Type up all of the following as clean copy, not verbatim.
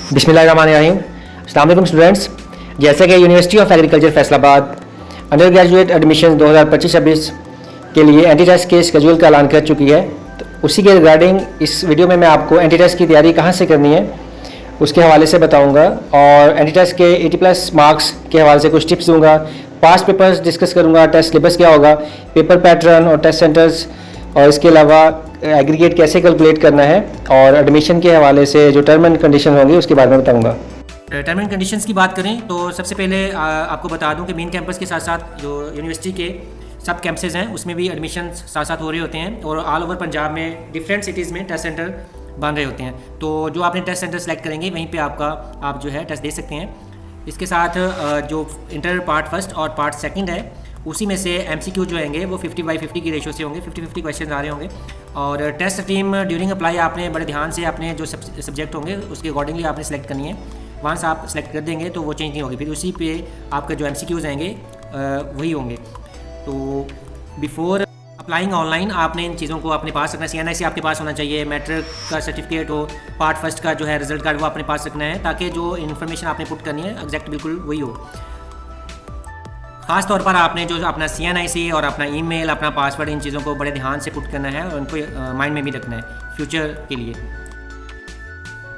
बिस्मिल्लाहिर्रहमानिर्रहीम। अस्सलाम वालेकुम स्टूडेंट्स। जैसे कि university of agriculture Faisalabad under graduate admission 2025-26 के लिए एंटी टेस्ट के स्केड्यूल का ऐलान कर चुकी है, तो उसी के रिगार्डिंग इस वीडियो में मैं आपको एंटी टेस्ट की तैयारी कहाँ से करनी है उसके हवाले से बताऊंगा और एंटी टेस्ट के 80+ मार्क्स के हवाले से कुछ टिप्स दूंगा। पास्ट पेपर्स डिस्कस करूंगा, टेस्ट सिलेबस क्या होगा, पेपर पैटर्न और टेस्ट सेंटर्स, और इसके अलावा एग्रीगेट कैसे कैलकुलेट करना है और एडमिशन के हवाले से जो टर्म एंड कंडीशन होंगी उसके बारे में बताऊंगा। टर्म एंड कंडीशंस की बात करें तो सबसे पहले आपको बता दूं कि मेन कैंपस के साथ साथ जो यूनिवर्सिटी के सब कैंपसेस हैं उसमें भी एडमिशन साथ साथ हो रहे होते हैं और ऑल ओवर पंजाब में डिफरेंट सिटीज़ में टेस्ट सेंटर बन रहे होते हैं। तो जो आपने टेस्ट सेंटर सेलेक्ट करेंगे वहीं पे आप जो है टेस्ट दे सकते हैं। इसके साथ जो इंटर पार्ट फर्स्ट और पार्ट सेकंड है उसी में से MCQ जो होंगे वो 50/50 की रेशो से होंगे, 50-50 क्वेश्चन आ रहे होंगे। और टेस्ट टीम ड्यूरिंग अप्लाई आपने बड़े ध्यान से अपने जो सब्जेक्ट होंगे उसके अकॉर्डिंगली आपने सेलेक्ट करनी है। वंस आप सेलेक्ट कर देंगे तो वो चेंज नहीं होगी, फिर उसी पे आपके जो MCQs आएंगे वही होंगे। तो बिफोर अप्लाइंग ऑनलाइन आपने इन चीज़ों को अपने पास रखना है। CNIC आपके पास होना चाहिए, मैट्रिक का सर्टिफिकेट हो, पार्ट फर्स्ट का जो है रिजल्ट कार्ड वो अपने पास रखना है ताकि जो इन्फॉर्मेशन आपने पुट करनी है एग्जैक्ट बिल्कुल वही हो। ख़ास तौर पर आपने जो अपना CNIC और अपना ईमेल, अपना पासवर्ड, इन चीज़ों को बड़े ध्यान से पुट करना है और उनको माइंड में भी रखना है फ्यूचर के लिए।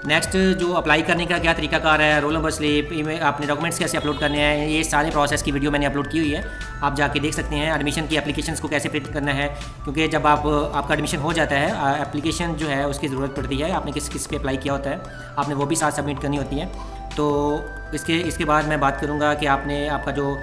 नेक्स्ट जो अप्लाई करने का क्या तरीकाकार है, रोल नंबर स्लिप, ईमेल, अपने डॉक्यूमेंट्स कैसे अपलोड करने हैं, ये सारे प्रोसेस की वीडियो मैंने अपलोड की हुई है, आप जाके देख सकते हैं। एडमिशन की एप्लीकेशंस को कैसे प्रिंट करना है, क्योंकि जब आपका एडमिशन हो जाता है एप्लीकेशन जो है उसकी ज़रूरत पड़ती है, आपने किस पे अप्लाई किया होता है आपने वो भी साथ सबमिट करनी होती है। तो इसके बाद मैं बात करूँगा कि आपने आपका जो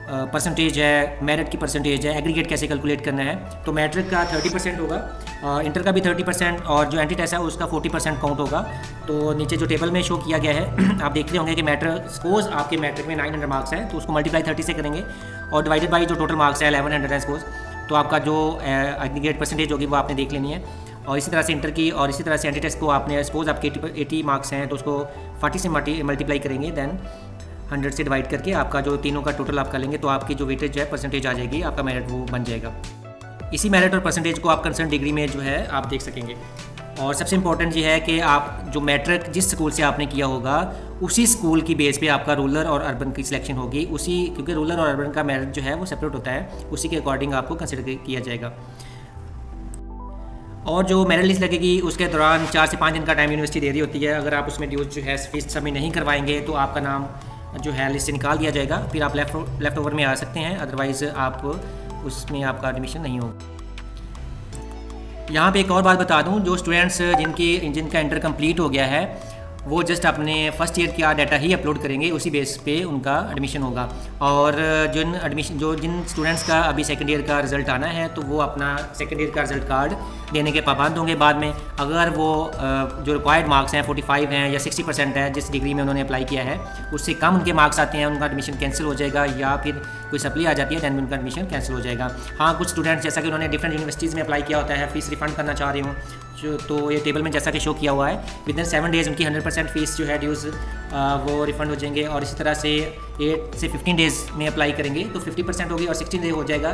परसेंटेज है, मेरिट की परसेंटेज है, एग्रीगेट कैसे कैलकुलेट करना है। तो मैट्रिक का 30% होगा, इंटर का भी 30% और जो एंटी टेस्ट है उसका 40% काउंट होगा। तो नीचे जो टेबल में शो किया गया है आप देख रहे होंगे कि मैट्रिक सपोज आपके मैट्रिक में 900 मार्क्स है तो उसको मल्टीप्लाई 30 से करेंगे और डिवाइडेड बाई जो टोटल मार्क्स है 1100 है सपोज, तो आपका जो एग्रीगेट परसेंटेज होगी वो आपने देख लेनी है। और इसी तरह से इंटर की और इसी तरह से एंटी टेस्ट को आपने सपोज आपके 80 मार्क्स हैं तो उसको 40 से मल्टीप्लाई करेंगे, देन 100 से डिवाइड करके आपका जो तीनों का टोटल आप कर लेंगे तो आपकी जो वेटेज है परसेंटेज आ जाएगी, आपका मेरिट वो बन जाएगा। इसी मेरिट और परसेंटेज को आप कंसर्न डिग्री में जो है आप देख सकेंगे। और सबसे इंपॉर्टेंट ये है कि आप जो मैट्रिक जिस स्कूल से आपने किया होगा उसी स्कूल की बेस पे आपका रूरल और अर्बन की सिलेक्शन होगी, उसी क्योंकि रूरल और अर्बन का मेरिट जो है वो सेपरेट होता है, उसी के अकॉर्डिंग आपको कंसिडर किया जाएगा। और जो मेरिट लिस्ट लगेगी उसके दौरान 4 से 5 दिन का टाइम यूनिवर्सिटी दे रही होती है। अगर आप उसमें ड्यूज जो है फीस सबमिट नहीं करवाएंगे तो आपका नाम जो है लिस्ट से निकाल दिया जाएगा, फिर आप लेफ़्ट ओवर में आ सकते हैं, अदरवाइज़ आप उसमें आपका एडमिशन नहीं होगा। यहाँ पे एक और बात बता दूँ, जो स्टूडेंट्स जिनका इंटर कंप्लीट हो गया है वो जस्ट अपने फर्स्ट ईयर का डाटा ही अपलोड करेंगे, उसी बेस पे उनका एडमिशन होगा। और जिन स्टूडेंट्स का अभी सेकंड ईयर का रिज़ल्ट आना है तो वो अपना सेकंड ईयर का रिज़ल्ट कार्ड देने के पाबंद होंगे बाद में। अगर वो जो रिक्वायर्ड मार्क्स हैं 45 हैं या 60% है जिस डिग्री में उन्होंने अप्लाई किया है उससे कम उनके मार्क्स आते हैं, उनका एडमिशन कैंसिल हो जाएगा, या फिर कोई सप्ली आ जाती है दैन उनका एडमिशन कैंसिल हो जाएगा। हाँ, कुछ स्टूडेंट्स जैसा कि उन्होंने डिफरेंट यूनिवर्सिटीज़ में अप्लाई किया होता है, फीस रिफंड करना चाह रही हूँ तो ये टेबल में जैसा कि शो किया हुआ है विदिन 7 डेज़ उनकी 100% फीस जो है ड्यूज़ वो रिफ़ंड हो जाएंगे। और इसी तरह से 8 से 15 डेज़ में अप्लाई करेंगे तो 50% होगी और 16 डे हो जाएगा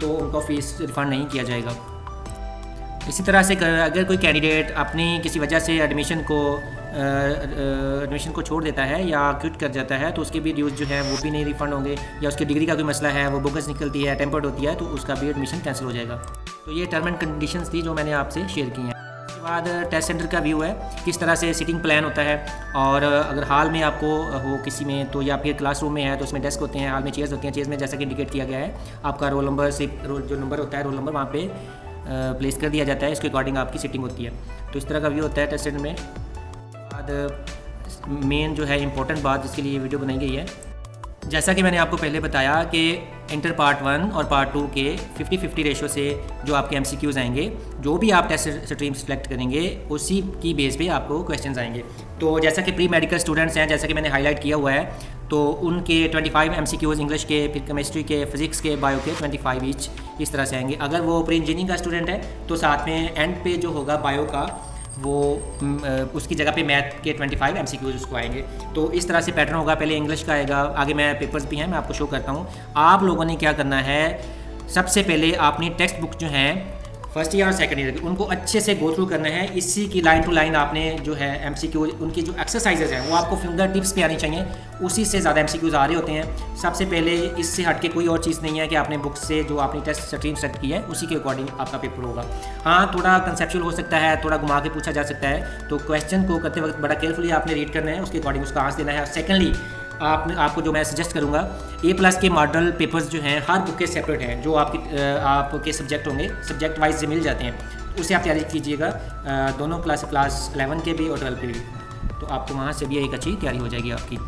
तो उनको फ़ीस रिफ़ंड नहीं किया जाएगा। इसी तरह से अगर कोई कैंडिडेट अपनी किसी वजह से एडमिशन को छोड़ देता है या क्विट कर जाता है तो उसके भी ड्यूज़ जो है वो भी नहीं रिफ़ंड होंगे, या उसकी डिग्री का कोई मसला है वो बोगस निकलती है, टेम्पर्ड होती है तो उसका भी एडमिशन कैंसिल हो जाएगा। तो ये टर्म एंड कंडीशंस थी जो मैंने आपसे शेयर की हैं। उसके बाद टेस्ट सेंटर का व्यू है, किस तरह से सीटिंग प्लान होता है, और अगर हॉल में आपको हो किसी में तो या फिर क्लासरूम में है तो उसमें डेस्क होते हैं, हॉल में चेयर्स होती हैं, चेयर्स में जैसा कि इंडिकेट किया गया है आपका रोल नंबर से जो नंबर होता है रोल नंबर वहाँ पे प्लेस कर दिया जाता है, इसके अकॉर्डिंग आपकी सीटिंग होती है। तो इस तरह का व्यू होता है टेस्ट सेंटर में। बाद मेन जो है इंपॉर्टेंट बात जिसके लिए ये वीडियो बनाई गई है, जैसा कि मैंने आपको पहले बताया कि इंटर पार्ट 1 और पार्ट 2 के 50-50 रेशो से जो आपके MCQs आएंगे, जो भी आप टेस्ट स्ट्रीम सेलेक्ट करेंगे उसी की बेस पे आपको क्वेश्चंस आएंगे। तो जैसा कि प्री मेडिकल स्टूडेंट्स हैं, जैसा कि मैंने हाईलाइट किया हुआ है, तो उनके 25 MCQs इंग्लिश के, फिर केमिस्ट्री के, फिजिक्स के, बायो के 25 ईच इस तरह से आएंगे। अगर वो प्री इंजीनियरिंग का स्टूडेंट है तो साथ में एंड पे जो होगा बायो का वो उसकी जगह पे मैथ के 25 MCQs उसको आएंगे। तो इस तरह से पैटर्न होगा, पहले इंग्लिश का आएगा, आगे मैं पेपर्स भी हैं मैं आपको शो करता हूँ। आप लोगों ने क्या करना है, सबसे पहले अपनी टेक्स्ट बुक जो हैं फर्स्ट ईयर और सेकंड ईयर उनको अच्छे से गो थ्रू करना है। इसी की लाइन टू लाइन आपने जो है MCQ उनकी जो एक्सरसाइजेज हैं वो आपको फिंगर टिप्स पे आनी चाहिए, उसी से ज़्यादा MCQs आ रहे होते हैं। सबसे पहले इससे हट के कोई और चीज़ नहीं है कि आपने बुक से जो आपने टेस्ट स्ट्रीम सेट की है उसी के अकॉर्डिंग आपका पेपर होगा। हाँ, थोड़ा कंसेप्चुअल हो सकता है, थोड़ा घुमा के पूछा जा सकता है, तो क्वेश्चन को करते वक्त बड़ा केयरफुली आपने रीड करना है, उसके अकॉर्डिंग उसका आंसर देना है। सेकेंडली आपको जो मैं सजेस्ट करूँगा, A+ के मॉडल पेपर्स जो हैं हर बुक के सेपरेट हैं, जो आपके सब्जेक्ट होंगे सब्जेक्ट वाइज से मिल जाते हैं, उससे आप तैयारी कीजिएगा, दोनों क्लास 11 के भी और 12 के भी, तो आपको वहाँ से भी एक अच्छी तैयारी हो जाएगी आपकी।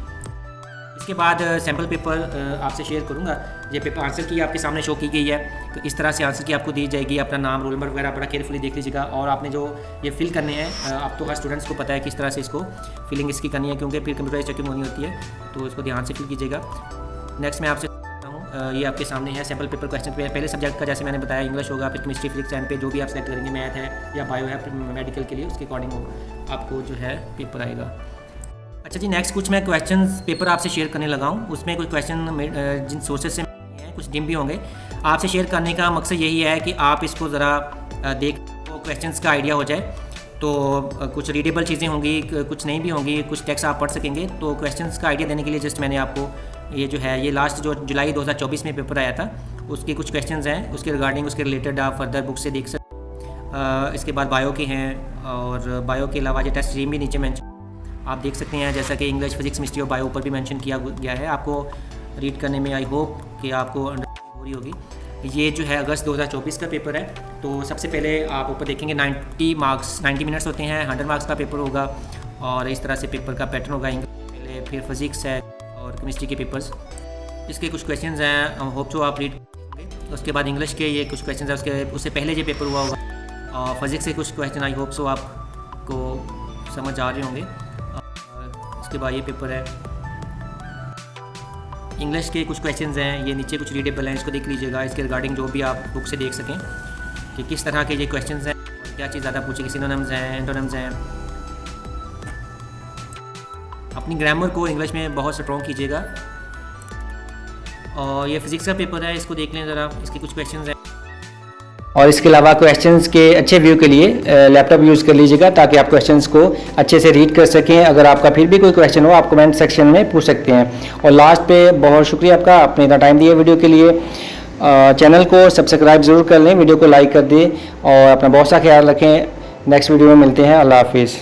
इसके बाद सैम्पल पेपर आपसे शेयर करूँगा। ये पेपर आंसर की आपके सामने शो की गई है, तो इस तरह से आंसर की आपको दी जाएगी, अपना नाम, रोल नंबर वगैरह बड़ा केयरफुली देख लीजिएगा, और आपने जो ये फिल करने हैं, अब तो हर स्टूडेंट्स को पता है किस तरह से इसको फिलिंग इसकी करनी है, क्योंकि फिर कंप्यूटराइज चेकिंग होनी होती है, तो इसको ध्यान से फिल कीजिएगा। नेक्स्ट मैं आपसे ये आपके सामने है सैम्पल पेपर क्वेश्चन पे। पहले सब्जेक्ट का जैसे मैंने बताया इंग्लिश होगा, फिर केमिस्ट्री, फिजिक्स, एंड पे जो भी आप सेलेक्ट करेंगे, मैथ है या बायो है मेडिकल के लिए, उसके अकॉर्डिंग आपको जो है पेपर आएगा। अच्छा जी, नेक्स्ट कुछ मैं क्वेश्चंस पेपर आपसे शेयर करने लगा हूँ। उसमें कुछ क्वेश्चन जिन सोर्सेज से हैं, कुछ डिम भी होंगे। आपसे शेयर करने का मकसद यही है कि आप इसको ज़रा देख तो क्वेश्चंस का आइडिया हो जाए, तो कुछ रीडेबल चीज़ें होंगी, कुछ नहीं भी होंगी, कुछ टेक्स्ट आप पढ़ सकेंगे। तो क्वेश्चंस का आइडिया देने के लिए जस्ट मैंने आपको ये जो है, ये लास्ट जो जुलाई 2024 में पेपर आया था, उसके कुछ क्वेश्चंस हैं, उसके रिगार्डिंग उसके रिलेटेड आप फर्दर बुक से देख सकते। इसके बाद बायो के हैं, और बायो के अलावा ये टेस्ट स्ट्रीम भी नीचे मेंशन आप देख सकते हैं, जैसा कि इंग्लिश, फिजिक्स, केमिस्ट्री और बायो ऊपर भी मेंशन किया गया है। आपको रीड करने में आई होप कि आपको अंडरस्टैंडिंग हो रही होगी। ये जो है अगस्त 2024 का पेपर है। तो सबसे पहले आप ऊपर देखेंगे 90 मार्क्स, 90 मिनट्स होते हैं, 100 मार्क्स का पेपर होगा, और इस तरह से पेपर का पैटर्न होगा। इंग्लिश पहले, फिर फिजिक्स है और केमिस्ट्री के पेपर्स, इसके कुछ क्वेश्चंस हैं, होप सो आप रीड करेंगे। उसके बाद इंग्लिश के ये कुछ क्वेश्चंस हैं, उससे पहले ये पेपर हुआ होगा, और फिजिक्स के कुछ क्वेश्चन आई होप सो आपको समझ आ रहे होंगे। उसके बाद ये पेपर है, इंग्लिश के कुछ क्वेश्चंस हैं, ये नीचे कुछ रीडेबल हैं, इसको देख लीजिएगा। इसके रिगार्डिंग जो भी आप बुक से देख सकें कि किस तरह के ये क्वेश्चंस हैं, क्या चीज़ ज़्यादा पूछेगी, सिनोनिम्स हैं, एंटोनिम्स हैं। अपनी ग्रामर को इंग्लिश में बहुत स्ट्रॉन्ग कीजिएगा। और ये फिजिक्स का पेपर है, इसको देख लें ज़रा, इसके कुछ क्वेश्चंस हैं। और इसके अलावा क्वेश्चंस के अच्छे व्यू के लिए लैपटॉप यूज़ कर लीजिएगा, ताकि आप क्वेश्चंस को अच्छे से रीड कर सकें। अगर आपका फिर भी कोई क्वेश्चन हो, आप कमेंट सेक्शन में पूछ सकते हैं। और लास्ट पे बहुत शुक्रिया आपका, आपने इतना टाइम दिया वीडियो के लिए। चैनल को सब्सक्राइब ज़रूर कर लें, वीडियो को लाइक कर दें, और अपना बहुत सा ख्याल रखें। नेक्स्ट वीडियो में मिलते हैं। अल्लाह हाफिज़।